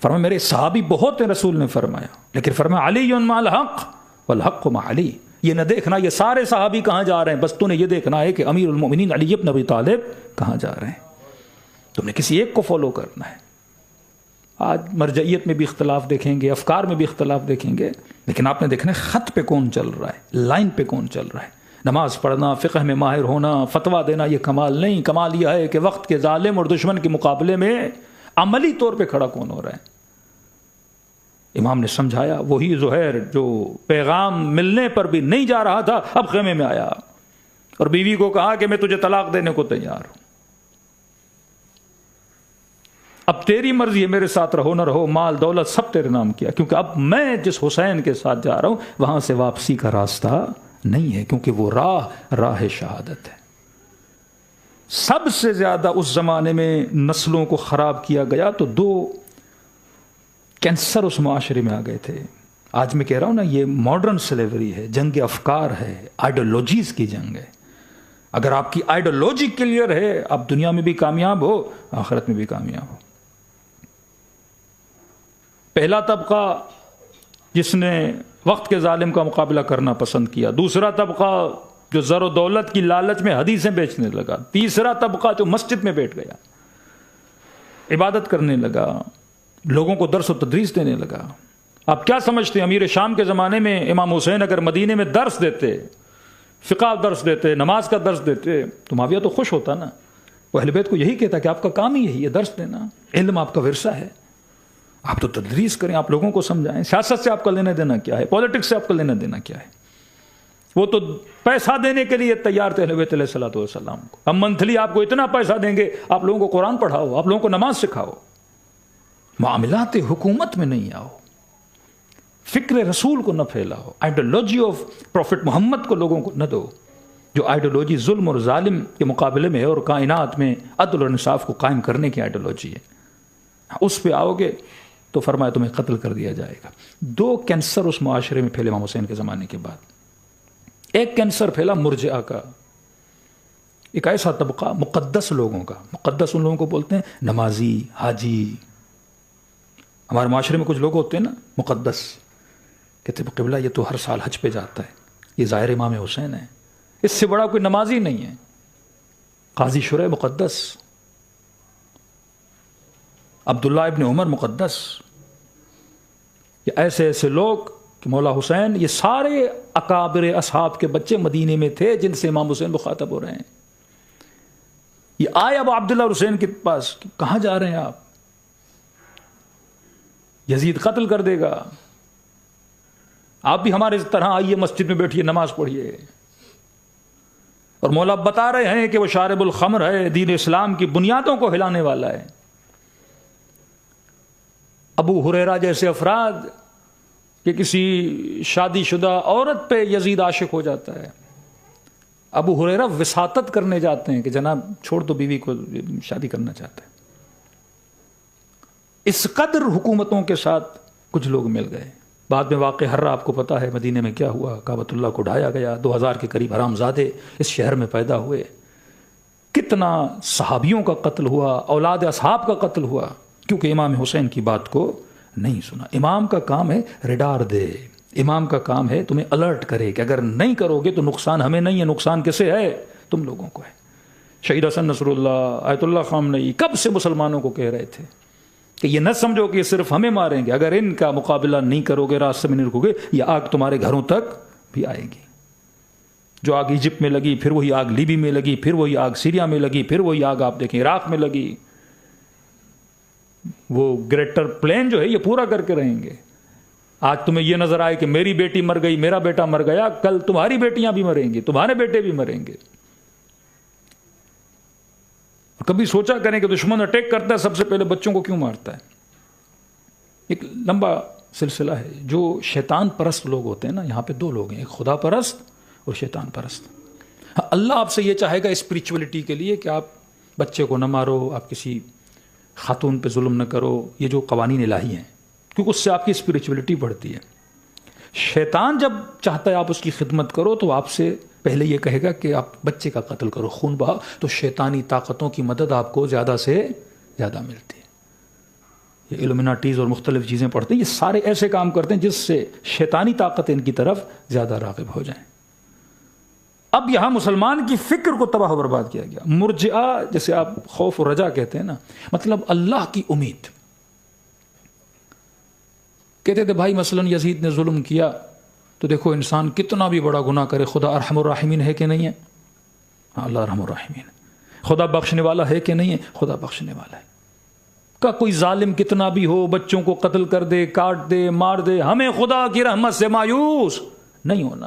فرمایا میرے صحابی بہت ہیں، رسول نے فرمایا، لیکن فرمایا علی مع الحق والحق مع علی۔ یہ نہ دیکھنا یہ سارے صحابی کہاں جا رہے ہیں، بس تو نے یہ دیکھنا ہے کہ امیر المومنین علی بن ابی طالب کہاں جا رہے ہیں۔ تم نے کسی ایک کو فالو کرنا ہے۔ آج مرجعیت میں بھی اختلاف دیکھیں گے، افکار میں بھی اختلاف دیکھیں گے، لیکن آپ نے دیکھنا ہے خط پہ کون چل رہا ہے، لائن پہ کون چل رہا ہے۔ نماز پڑھنا، فقہ میں ماہر ہونا، فتویٰ دینا یہ کمال نہیں، کمال یہ ہے کہ وقت کے ظالم اور دشمن کے مقابلے میں عملی طور پہ کھڑا کون ہو رہا ہے۔ امام نے سمجھایا، وہی زہیر جو پیغام ملنے پر بھی نہیں جا رہا تھا اب خیمے میں آیا اور بیوی کو کہا کہ میں تجھے طلاق دینے کو تیار ہوں، اب تیری مرضی ہے، میرے ساتھ رہو نہ رہو، مال دولت سب تیرے نام کیا، کیونکہ اب میں جس حسین کے ساتھ جا رہا ہوں وہاں سے واپسی کا راستہ نہیں ہے، کیونکہ وہ راہ شہادت ہے۔ سب سے زیادہ اس زمانے میں نسلوں کو خراب کیا گیا تو دو کینسر اس معاشرے میں آ گئے تھے۔ آج میں کہہ رہا ہوں نا، یہ ماڈرن سلیوری ہے، جنگ افکار ہے، آئیڈیالوجیز کی جنگ ہے۔ اگر آپ کی آئیڈیالوجی کلیئر ہے، آپ دنیا میں بھی کامیاب ہو، آخرت میں بھی کامیاب ہو۔ پہلا طبقہ جس نے وقت کے ظالم کا مقابلہ کرنا پسند کیا، دوسرا طبقہ جو زر و دولت کی لالچ میں حدیثیں بیچنے لگا، تیسرا طبقہ جو مسجد میں بیٹھ گیا، عبادت کرنے لگا، لوگوں کو درس و تدریس دینے لگا۔ آپ کیا سمجھتے ہیں امیر شام کے زمانے میں امام حسین اگر مدینے میں درس دیتے، فقہ درس دیتے، نماز کا درس دیتے تو معاویہ تو خوش ہوتا نا۔ وہ اہل بیت کو یہی کہتا کہ آپ کا کام ہی یہی ہے، درس دینا، علم آپ کا ورثہ ہے، آپ تو تدریس کریں، آپ لوگوں کو سمجھائیں۔ سیاست سے آپ کا لینا دینا کیا ہے، پالیٹکس سے آپ کا لینا دینا کیا ہے؟ وہ تو پیسہ دینے کے لیے تیار تھے اہل بیت علیہ الصلوۃ والسلام کو۔ ہم منتھلی آپ کو اتنا پیسہ دیں گے، آپ لوگوں کو قرآن پڑھاؤ، آپ لوگوں کو نماز سکھاؤ، معاملات حکومت میں نہیں آؤ، فکر رسول کو نہ پھیلاؤ، آئیڈیالوجی آف پروفٹ محمد کو لوگوں کو نہ دو، جو آئیڈیالوجی ظلم اور ظالم کے مقابلے میں ہے اور کائنات میں عدل اور انصاف کو قائم کرنے کی آئیڈیالوجی ہے۔ اس پہ آؤ گے تو فرمایا تمہیں قتل کر دیا جائے گا۔ دو کینسر اس معاشرے میں پھیلے امام حسین کے زمانے کے بعد۔ ایک کینسر پھیلا مرجئہ کا، ایک ایسا طبقہ مقدس لوگوں کا، مقدس ان لوگوں کو بولتے ہیں نمازی، حاجی۔ ہمارے معاشرے میں کچھ لوگ ہوتے ہیں نا مقدس، کہتے ہیں قبلہ یہ تو ہر سال حج پہ جاتا ہے، یہ ظاہر امام حسین ہے، اس سے بڑا کوئی نمازی نہیں ہے۔ قاضی شرح مقدس، عبداللہ ابن عمر مقدس، یہ ایسے ایسے لوگ کہ مولا حسین، یہ سارے اکابر اصحاب کے بچے مدینے میں تھے جن سے امام حسین مخاطب ہو رہے ہیں۔ یہ آئے اب عبداللہ حسین کے پاس، کہاں جا رہے ہیں آپ؟ یزید قتل کر دے گا، آپ بھی ہمارے طرح آئیے، مسجد میں بیٹھیے، نماز پڑھیے۔ اور مولا بتا رہے ہیں کہ وہ شارب الخمر ہے، دین اسلام کی بنیادوں کو ہلانے والا ہے۔ ابو ہریرہ جیسے افراد کہ کسی شادی شدہ عورت پہ یزید عاشق ہو جاتا ہے، ابو ہریرہ وساطت کرنے جاتے ہیں کہ جناب چھوڑ دو بیوی کو، شادی کرنا چاہتا ہے۔ اس قدر حکومتوں کے ساتھ کچھ لوگ مل گئے۔ بعد میں واقع ہررا آپ کو پتا ہے مدینے میں کیا ہوا، کعبۃ اللہ کو ڈھایا گیا، 2000 کے قریب حرامزادے اس شہر میں پیدا ہوئے، کتنا صحابیوں کا قتل ہوا، اولاد اصحاب کا قتل ہوا، کیونکہ امام حسین کی بات کو نہیں سنا۔ امام کا کام ہے ریڈار دے، امام کا کام ہے تمہیں الرٹ کرے کہ اگر نہیں کرو گے تو نقصان ہمیں نہیں ہے، نقصان کسے ہے؟ تم لوگوں کو ہے۔ شہید حسن نصر اللہ، آیت اللہ خامنئی کب سے مسلمانوں کو کہہ رہے تھے کہ یہ نہ سمجھو کہ یہ صرف ہمیں ماریں گے، اگر ان کا مقابلہ نہیں کرو گے، راستے میں نہیں رکو گے، یہ آگ تمہارے گھروں تک بھی آئے گی۔ جو آگ ایجپٹ میں لگی، پھر وہی آگ لیبی میں لگی، پھر وہی آگ سیریا میں لگی، پھر وہی آگ آپ دیکھیں عراق میں لگی۔ وہ گریٹر پلین جو ہے یہ پورا کر کے رہیں گے۔ آج تمہیں یہ نظر آئے کہ میری بیٹی مر گئی، میرا بیٹا مر گیا، کل تمہاری بیٹیاں بھی مریں گی، تمہارے بیٹے بھی مریں گے۔ کبھی سوچا کریں کہ دشمن اٹیک کرتا ہے سب سے پہلے بچوں کو کیوں مارتا ہے؟ ایک لمبا سلسلہ ہے۔ جو شیطان پرست لوگ ہوتے ہیں نا، یہاں پہ دو لوگ ہیں، ایک خدا پرست اور شیطان پرست۔ اللہ آپ سے یہ چاہے گا اسپریچولیٹی کے لیے کہ آپ بچے کو نہ مارو، آپ کسی خاتون پہ ظلم نہ کرو، یہ جو قوانین الہی ہیں، کیونکہ اس سے آپ کی اسپریچولیٹی بڑھتی ہے۔ شیطان جب چاہتا ہے آپ اس کی خدمت کرو تو آپ سے پہلے یہ کہے گا کہ آپ بچے کا قتل کرو، خون بہاؤ، تو شیطانی طاقتوں کی مدد آپ کو زیادہ سے زیادہ ملتی ہے۔ یہ الومناٹیز اور مختلف چیزیں پڑھتے ہیں، یہ سارے ایسے کام کرتے ہیں جس سے شیطانی طاقتیں ان کی طرف زیادہ راغب ہو جائیں۔ اب یہاں مسلمان کی فکر کو تباہ و برباد کیا گیا۔ مرجئہ جیسے آپ خوف و رجا کہتے ہیں نا، مطلب اللہ کی امید۔ کہتے تھے بھائی مثلا یزید نے ظلم کیا تو دیکھو انسان کتنا بھی بڑا گناہ کرے، خدا ارحم الراحمین ہے کہ نہیں ہے؟ ہاں، اللہ ارحم الراحمین ہے۔ خدا بخشنے والا ہے کہ نہیں ہے؟ خدا بخشنے والا ہے۔ کا کوئی ظالم کتنا بھی ہو، بچوں کو قتل کر دے، کاٹ دے، مار دے، ہمیں خدا کی رحمت سے مایوس نہیں ہونا۔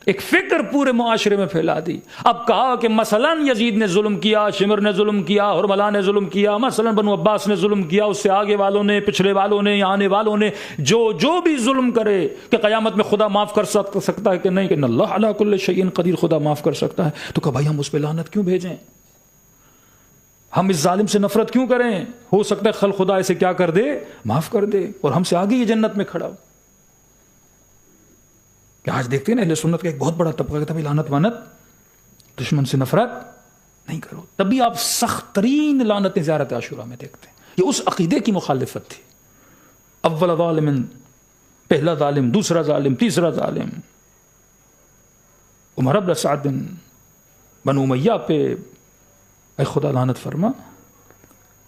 ایک فکر پورے معاشرے میں پھیلا دی۔ اب کہا کہ مثلا یزید نے ظلم کیا، شمر نے ظلم کیا، حرملہ نے ظلم کیا، مثلا بنو عباس نے ظلم کیا، اس سے آگے والوں نے، پچھلے والوں نے، آنے والوں نے، جو بھی ظلم کرے کہ قیامت میں خدا معاف کر سکتا ہے کہ نہیں، کہ اللہ علی کل شیء قدیر، خدا معاف کر سکتا ہے۔ تو کہا بھائی ہم اس پہ لعنت کیوں بھیجیں؟ ہم اس ظالم سے نفرت کیوں کریں؟ ہو سکتا ہے خدا اسے کیا کر دے، معاف کر دے، اور ہم سے آگے یہ جنت میں کھڑا ہو۔ کہ آج دیکھتے ہیں نا اہل سنت کا ایک بہت بڑا طبقہ کہتا ہے لعنت وانت، دشمن سے نفرت نہیں کرو۔ تبھی آپ سخت ترین لعنتیں زیارت عاشورہ میں دیکھتے ہیں۔ یہ اس عقیدے کی مخالفت تھی۔ اول ظالم، پہلا ظالم، دوسرا ظالم، تیسرا ظالم۔ عمر بن سعد بنو امیہ پہ اے خدا لعنت فرما،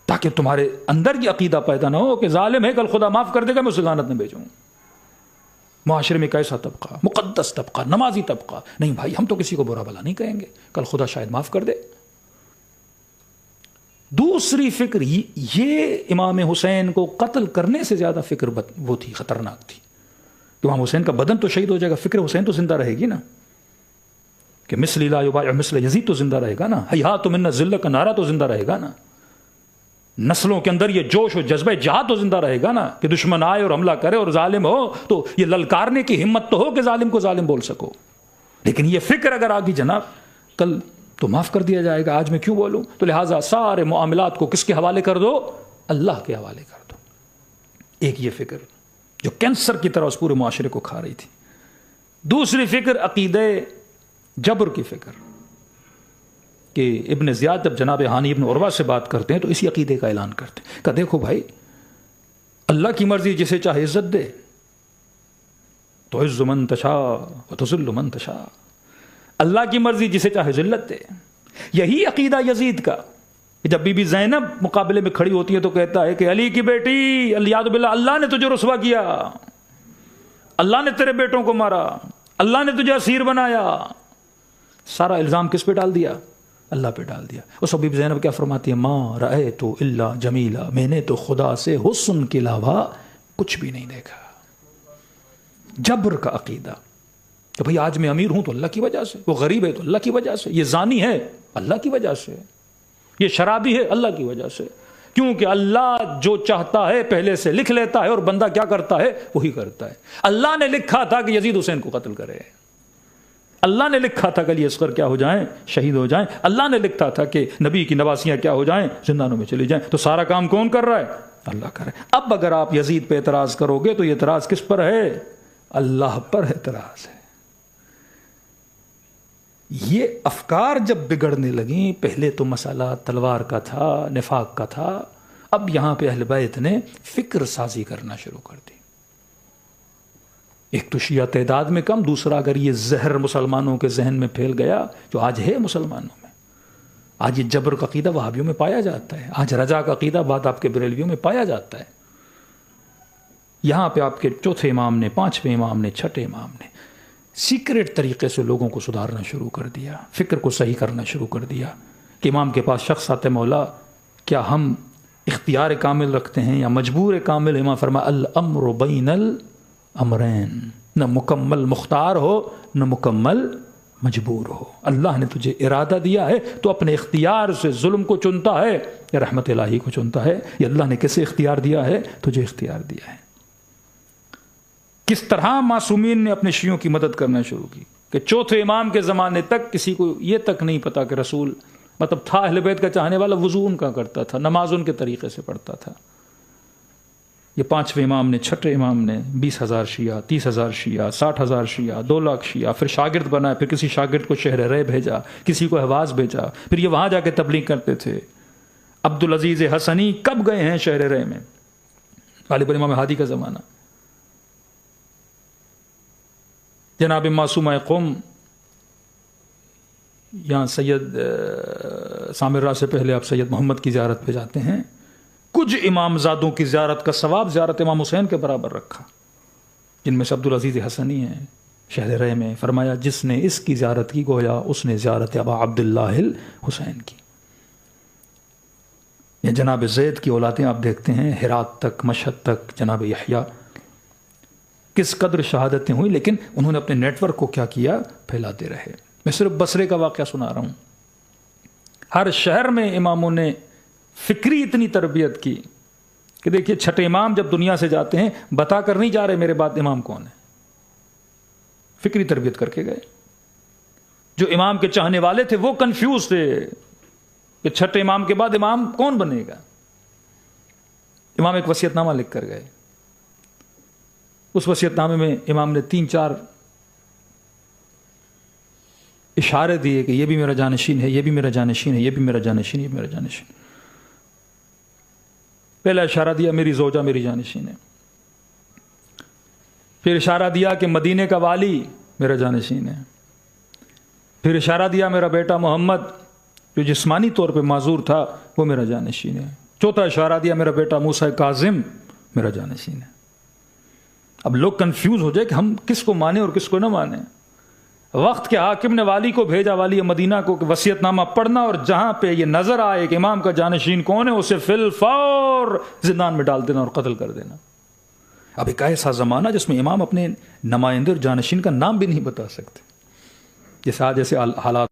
تاکہ تمہارے اندر یہ عقیدہ پیدا نہ ہو کہ ظالم ہے کل خدا معاف کر دے گا، میں اسے لعنت نہ بھیجوں۔ معاشرے میں کیسا طبقہ، مقدس طبقہ، نمازی طبقہ، نہیں بھائی ہم تو کسی کو برا بھلا نہیں کہیں گے، کل خدا شاید معاف کر دے۔ دوسری فکر یہ امام حسین کو قتل کرنے سے زیادہ فکر وہ تھی، خطرناک تھی۔ امام حسین کا بدن تو شہید ہو جائے گا، فکر حسین تو زندہ رہے گی نا، کہ مثل لا یبایع مثل یزید تو زندہ رہے گا نا، ہیہات من الذل کا نعرہ تو زندہ رہے گا نا، نسلوں کے اندر یہ جوش و جذبہ جہاد تو زندہ رہے گا نا، کہ دشمن آئے اور حملہ کرے اور ظالم ہو تو یہ للکارنے کی ہمت تو ہو کہ ظالم کو ظالم بول سکو۔ لیکن یہ فکر اگر آگی جناب کل تو معاف کر دیا جائے گا، آج میں کیوں بولوں؟ تو لہٰذا سارے معاملات کو کس کے حوالے کر دو؟ اللہ کے حوالے کر دو۔ ایک یہ فکر جو کینسر کی طرح اس پورے معاشرے کو کھا رہی تھی۔ دوسری فکر عقیدہ جبر کی فکر، کہ ابن زیاد جب جناب ہانی ابن عروہ سے بات کرتے ہیں تو اسی عقیدے کا اعلان کرتے ہیں کہ دیکھو بھائی اللہ کی مرضی جسے چاہے عزت دے، تو عز من تشاء وتذل من تشاء، اللہ کی مرضی جسے چاہے ذلت دے۔ یہی عقیدہ یزید کا، جب بی بی زینب مقابلے میں کھڑی ہوتی ہے تو کہتا ہے کہ علی کی بیٹی الیاذ باللہ، اللہ نے تجھے رسوا کیا، اللہ نے تیرے بیٹوں کو مارا، اللہ نے تجھے اسیر بنایا۔ سارا الزام کس پہ ڈال دیا؟ اللہ پہ ڈال دیا۔ اس وقت بی بی زینب کیا فرماتی ہے؟ ما رأیت الا جمیلا، میں نے تو خدا سے حسن کے علاوہ کچھ بھی نہیں دیکھا۔ جبر کا عقیدہ کہ بھئی آج میں امیر ہوں تو اللہ کی وجہ سے، وہ غریب ہے تو اللہ کی وجہ سے، یہ زانی ہے اللہ کی وجہ سے، یہ شرابی ہے اللہ کی وجہ سے، کیونکہ اللہ جو چاہتا ہے پہلے سے لکھ لیتا ہے اور بندہ کیا کرتا ہے وہی کرتا ہے۔ اللہ نے لکھا تھا کہ یزید حسین کو قتل کرے، اللہ نے لکھا تھا کہ علی اصغر کیا ہو جائیں، شہید ہو جائیں، اللہ نے لکھا تھا کہ نبی کی نواسیاں کیا ہو جائیں، زندانوں میں چلی جائیں۔ تو سارا کام کون کر رہا ہے؟ اللہ کر رہا ہے۔ اب اگر آپ یزید پہ اعتراض کرو گے تو یہ اعتراض کس پر ہے؟ اللہ پر اعتراض ہے۔ یہ افکار جب بگڑنے لگیں، پہلے تو مسئلہ تلوار کا تھا، نفاق کا تھا، اب یہاں پہ اہل بیت نے فکر سازی کرنا شروع کر دی۔ ایک تو شیعہ تعداد میں کم، دوسرا اگر یہ زہر مسلمانوں کے ذہن میں پھیل گیا جو آج ہے مسلمانوں میں، آج یہ جبر کا عقیدہ وہابیوں میں پایا جاتا ہے، آج رجا کا عقیدہ بعد آپ کے بریلویوں میں پایا جاتا ہے۔ یہاں پہ آپ کے چوتھے امام نے، پانچویں امام نے، چھٹے امام نے سیکریٹ طریقے سے لوگوں کو سدھارنا شروع کر دیا، فکر کو صحیح کرنا شروع کر دیا کہ امام کے پاس شخص آتے، مولا کیا ہم اختیار کامل رکھتے ہیں یا مجبور کامل؟ امام فرمایا الامر بین الامرین، نہ مکمل مختار ہو نہ مکمل مجبور ہو۔ اللہ نے تجھے ارادہ دیا ہے تو اپنے اختیار سے ظلم کو چنتا ہے یا رحمت الہی کو چنتا ہے؟ یہ اللہ نے کیسے اختیار دیا ہے؟ تجھے اختیار دیا ہے۔ کس طرح معصومین نے اپنے شیعوں کی مدد کرنا شروع کی کہ چوتھے امام کے زمانے تک کسی کو یہ تک نہیں پتا کہ رسول مطلب تھا اہل بیت کا چاہنے والا، وضو ان کا کرتا تھا، نماز ان کے طریقے سے پڑھتا تھا۔ یہ پانچویں امام نے، چھٹے امام نے 20,000 شیعہ، 30,000 شیعہ، 60,000 شیعہ، 2 لاکھ شیعہ، پھر شاگرد بنائے، پھر کسی شاگرد کو شہر رے بھیجا، کسی کو حواز بھیجا، پھر یہ وہاں جا کے تبلیغ کرتے تھے۔ عبدالعزیز حسنی کب گئے ہیں شہر رے میں؟ غالباً امام ہادی کا زمانہ۔ جناب معصومہ قم یہاں سید سامرہ سے پہلے آپ سید محمد کی زیارت پہ جاتے ہیں، کچھ امام زادوں کی زیارت کا ثواب زیارت امام حسین کے برابر رکھا، جن میں سے عبدالعزیز حسنی ہیں شہر رے میں۔ فرمایا جس نے اس کی زیارت کی گویا اس نے زیارت ابا عبداللہ الحسین کی۔ یہ جناب زید کی اولادیں آپ دیکھتے ہیں، ہرات تک، مشہد تک، جناب یحییٰ، کس قدر شہادتیں ہوئی، لیکن انہوں نے اپنے نیٹ ورک کو کیا کیا؟ پھیلاتے رہے۔ میں صرف بصرے کا واقعہ سنا رہا ہوں۔ ہر شہر میں اماموں نے فکری اتنی تربیت کی کہ دیکھیے چھٹے امام جب دنیا سے جاتے ہیں بتا کر نہیں جا رہے میرے بعد امام کون ہے، فکری تربیت کر کے گئے۔ جو امام کے چاہنے والے تھے وہ کنفیوز تھے کہ چھٹے امام کے بعد امام کون بنے گا۔ امام ایک وصیت نامہ لکھ کر گئے، اس وصیت نامے میں امام نے 3-4 اشارے دیے کہ یہ بھی میرا جانشین ہے، یہ بھی میرا جانشین ہے، یہ بھی میرا جانشین، یہ بھی میرا جانشین۔ پہلا اشارہ دیا میری زوجہ میری جانشین ہے، پھر اشارہ دیا کہ مدینے کا والی میرا جانشین ہے، پھر اشارہ دیا میرا بیٹا محمد جو جسمانی طور پہ معذور تھا وہ میرا جانشین ہے، چوتھا اشارہ دیا میرا بیٹا موسیٰ کاظم میرا جانشین ہے۔ اب لوگ کنفیوز ہو جائے کہ ہم کس کو مانیں اور کس کو نہ مانیں۔ وقت کے حاکم نے والی کو بھیجا، والی مدینہ کو، کہ وصیت نامہ پڑھنا اور جہاں پہ یہ نظر آئے کہ امام کا جانشین کون ہے اسے فی الفور زندان میں ڈال دینا اور قتل کر دینا۔ اب ایک ایسا زمانہ جس میں امام اپنے نمائندے اور جانشین کا نام بھی نہیں بتا سکتے، جیسے آج جیسے حالات